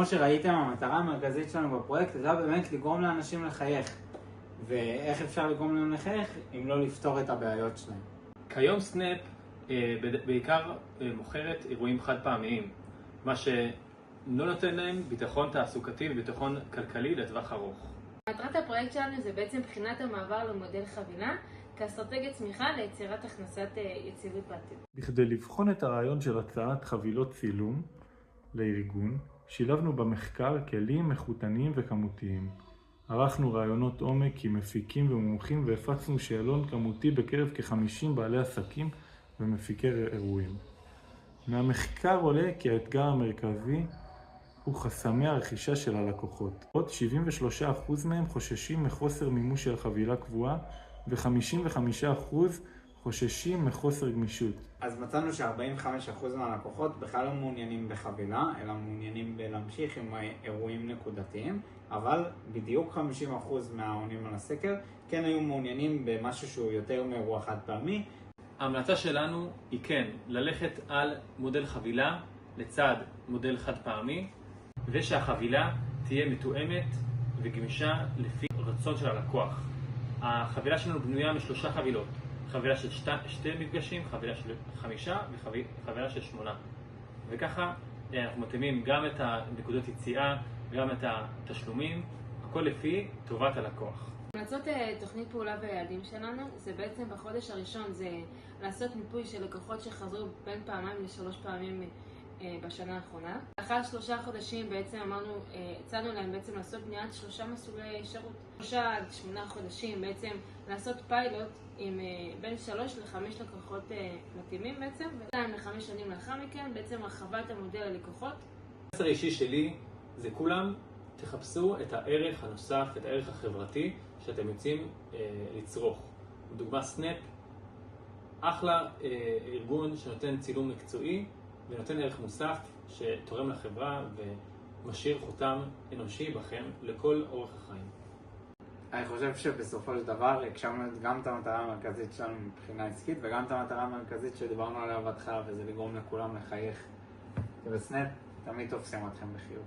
כמו שראיתם, המטרה המרכזית שלנו בפרויקט הייתה באמת לגרום לאנשים לחייך. ואיך אפשר לגרום להם לחייך אם לא לפתור את הבעיות שלהם? כיום סנאפ בעיקר מוכרת אירועים חד פעמיים, מה שלא נותן להם ביטחון תעסוקתי וביטחון כלכלי לטווח ארוך. מטרת הפרויקט שלנו זה בעצם בחינת המעבר למודל חבילה כאסטרטגיית צמיחה ליצירת הכנסת יציבות בעתיד. בכדי לבחון את הרעיון של הצעת חבילות צילום לארגון, שילבנו במחקר כלים איכותניים וכמותיים. ערכנו רעיונות עומק עם מפיקים ומומחים והפצנו שאלון כמותי בקרב כ-50 בעלי עסקים ומפיקי אירועים. מהמחקר עולה כי האתגר המרכזי הוא חסמי הרכישה של הלקוחות. עוד 73% מהם חוששים מחוסר מימוש של חבילה קבועה ו-55% חוששים מחוסר גמישות. אז מצאנו ש-45% מהלקוחות בכלל לא מעוניינים בחבילה, אלא מעוניינים להמשיך עם אירועים נקודתיים, אבל בדיוק 50% מהעונים על הסקר כן היו מעוניינים במשהו שהוא יותר מאירוע חד פעמי. ההמלצה שלנו היא כן ללכת על מודל חבילה לצד מודל חד פעמי, ושהחבילה תהיה מתואמת וגמישה לפי רצון של הלקוח. החבילה שלנו בנויה משלושה חבילות. חבילה של שתי מפגשים, חבילה של 5 וחבילה של 8. וככה אנחנו מתאימים גם את הנקודות יציאה, גם את התשלומים, הכל לפי טובת הלקוח. המלצות תוכנית פעולה ויעדים שלנו זה בעצם בחודש הראשון זה לעשות מיפוי של לקוחות שחזרו בין פעמיים ל3 פעמים בשנה האחרונה. לאחר 3 חודשים בעצם הצענו להם בעצם לעשות בניית 3 מסלולי שירות. 3 עד 8 חודשים בעצם לעשות פיילוט עם בין 3 ל-5 לקוחות מתאימים בעצם, ו5 שנים לאחר מכן בעצם הרחבת המודל ללקוחות. המסר האישי שלי זה כולם תחפשו את הערך הנוסף, את הערך החברתי שאתם יוצאים לצרוך. לדוגמה סנאפ, אחלה ארגון שנותן צילום מקצועי ונותן ערך מוסף שתורם לחברה ומשאיר חותם אנושי בכם לכל אורך החיים. אני חושב שבסופו של דבר הגשמנו גם את המטרה המרכזית שלנו מבחינה עסקית וגם את המטרה המרכזית שדיברנו עליה בהתחלה, וזה לגרום לכולם לחייך. ובסנאפ תמיד תופסים אתכם בחיוך.